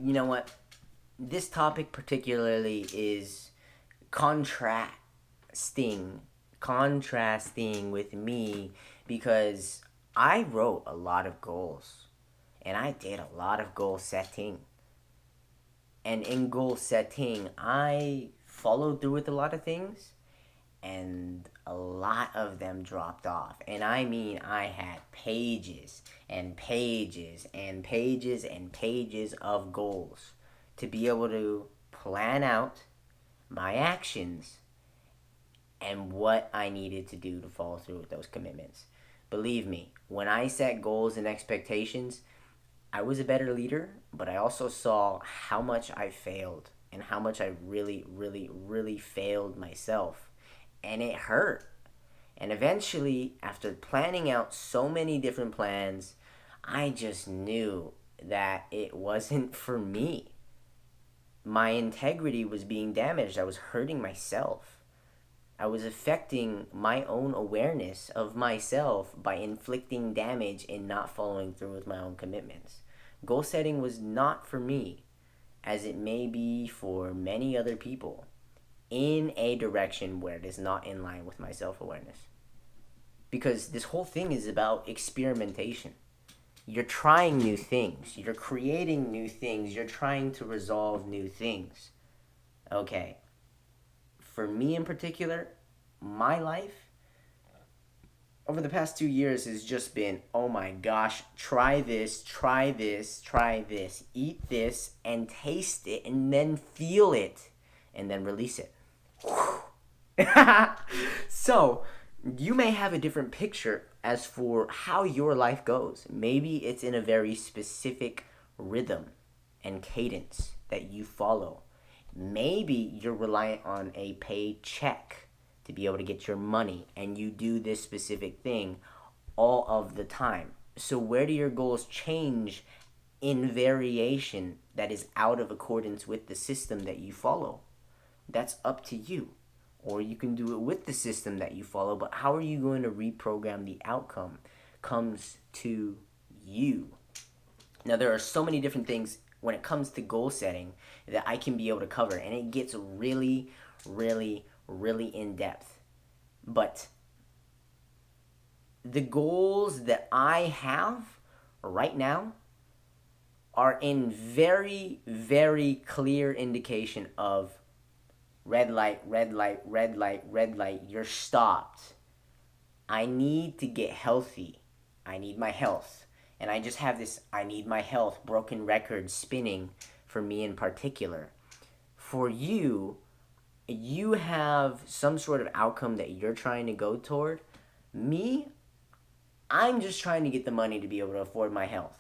You know what? This topic particularly is contrasting, contrasting with me because I wrote a lot of goals and I did a lot of goal setting. And in goal setting, I followed through with a lot of things and a lot of them dropped off. And I mean, I had pages and pages and pages and pages of goals to be able to plan out my actions and what I needed to do to follow through with those commitments. Believe me, when I set goals and expectations, I was a better leader, but I also saw how much I failed and how much I really, really, really failed myself. And it hurt. And eventually, after planning out so many different plans, I just knew that it wasn't for me. My integrity was being damaged. I was hurting myself. I was affecting my own awareness of myself by inflicting damage and not following through with my own commitments. Goal setting was not for me, as it may be for many other people, in a direction where it is not in line with my self awareness. Because this whole thing is about experimentation. You're trying new things, you're creating new things, you're trying to resolve new things. Okay, for me in particular, my life over the past 2 years has just been, oh my gosh, try this, try this, try this, eat this, and taste it, and then feel it, and then release it. So, you may have a different picture as for how your life goes. Maybe it's in a very specific rhythm and cadence that you follow. Maybe you're reliant on a paycheck to be able to get your money and you do this specific thing all of the time. So where do your goals change in variation that is out of accordance with the system that you follow? That's up to you. Or you can do it with the system that you follow, but how are you going to reprogram the outcome comes to you. Now, there are so many different things when it comes to goal setting that I can be able to cover, and it gets really, really, really in depth. But the goals that I have right now are in very, very clear indication of red light, red light, red light, red light, you're stopped. I need to get healthy. I need my health. And I just have this I need my health broken record spinning for me in particular. For you, you have some sort of outcome that you're trying to go toward. Me, I'm just trying to get the money to be able to afford my health.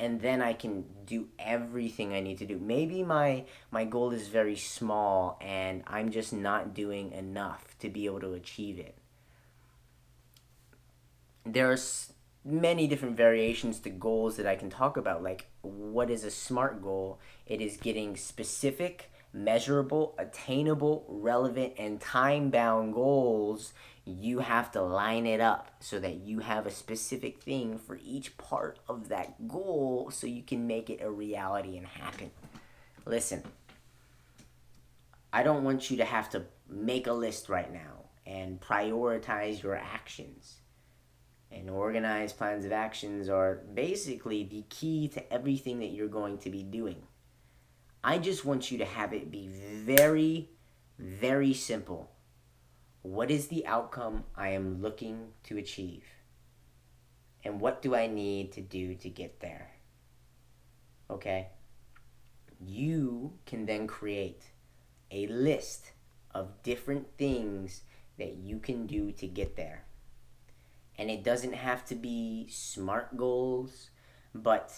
And then I can do everything I need to do. Maybe my goal is very small and I'm just not doing enough to be able to achieve it. There's many different variations to goals that I can talk about. Like, what is a SMART goal? It is getting specific, measurable, attainable, relevant, and time-bound goals. You have to line it up so that you have a specific thing for each part of that goal so you can make it a reality and happen. Listen, I don't want you to have to make a list right now and prioritize your actions. And organized plans of actions are basically the key to everything that you're going to be doing. I just want you to have it be very, very simple. What is the outcome I am looking to achieve? And what do I need to do to get there? Okay? You can then create a list of different things that you can do to get there. And it doesn't have to be SMART goals, but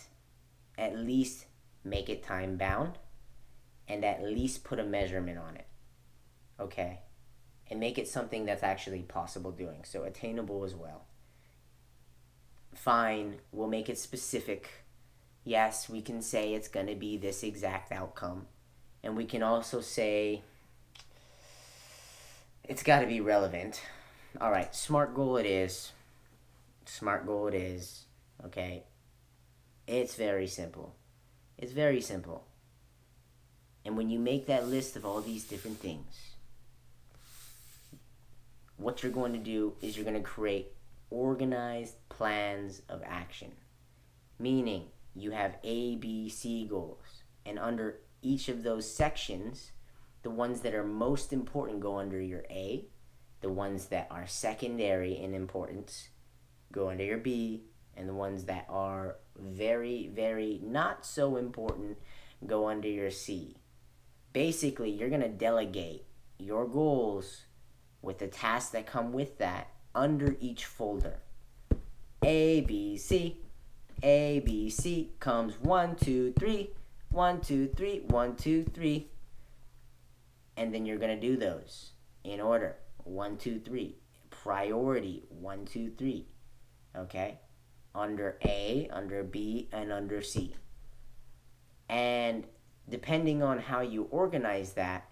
at least make it time bound and at least put a measurement on it. Okay? And make it something that's actually possible doing. So attainable as well. Fine, we'll make it specific. Yes, we can say it's going to be this exact outcome. And we can also say it's got to be relevant. All right, SMART goal it is. SMART goal it is. Okay? It's very simple. It's very simple. And when you make that list of all these different things, what you're going to do is you're going to create organized plans of action. Meaning, you have A, B, C goals. And under each of those sections, the ones that are most important go under your A. The ones that are secondary in importance go under your B. And the ones that are very, very not so important go under your C. Basically, you're going to delegate your goals with the tasks that come with that under each folder. A, B, C. A, B, C comes 1, 2, 3, 1, 2, 3, 1, 2, 3. And then you're going to do those in order. 1, 2, 3. Priority 1, 2, 3. Okay? Under A, under B, and under C. And depending on how you organize that,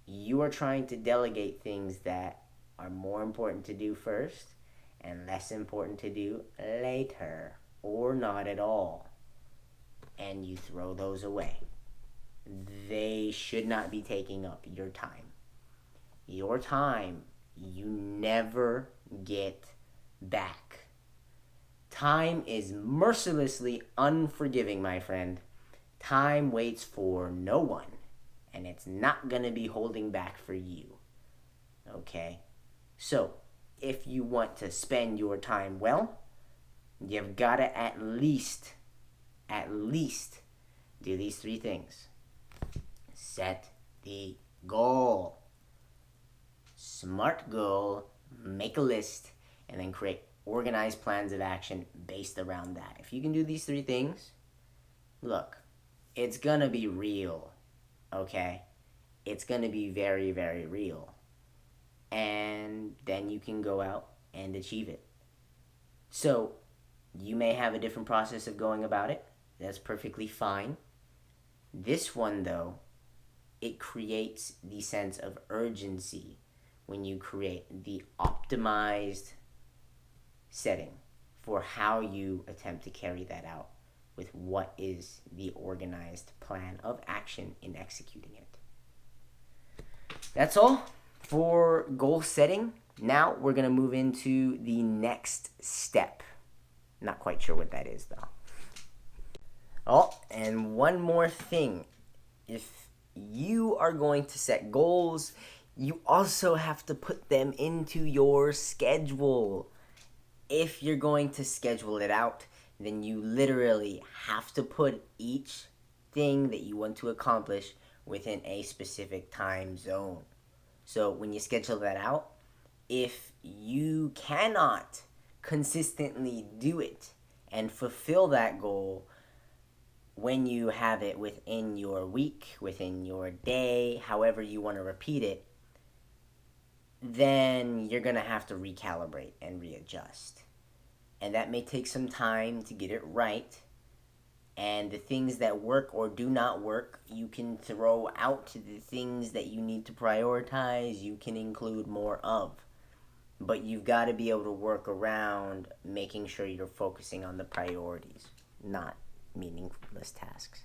you are trying to delegate things that are more important to do first and less important to do later or not at all. And you throw those away. They should not be taking up your time. Your time you never get back. Time is mercilessly unforgiving, my friend. Time waits for no one. And it's not going to be holding back for you. Okay? So, if you want to spend your time well, you've got to at least do these 3 things. Set the goal. Smart goal, make a list, and then create organized plans of action based around that. If you can do these 3 things, look, it's going to be real. Okay? It's going to be very, very real. And then you can go out and achieve it. So, you may have a different process of going about it. That's perfectly fine. This one, though, it creates the sense of urgency when you create the optimized setting for how you attempt to carry that out with what is the organized plan of action in executing it. That's all for goal setting. Now we're going to move into the next step. Not quite sure what that is, though. Oh, and one more thing. If you are going to set goals, you also have to put them into your schedule. If you're going to schedule it out, then you literally have to put each thing that you want to accomplish within a specific time zone. So when you schedule that out, if you cannot consistently do it and fulfill that goal when you have it within your week, within your day, however you want to repeat it, then you're going to have to recalibrate and readjust. And that may take some time to get it right. And the things that work or do not work, you can throw out to the things that you need to prioritize, you can include more of. But you've got to be able to work around making sure you're focusing on the priorities, not meaningless tasks.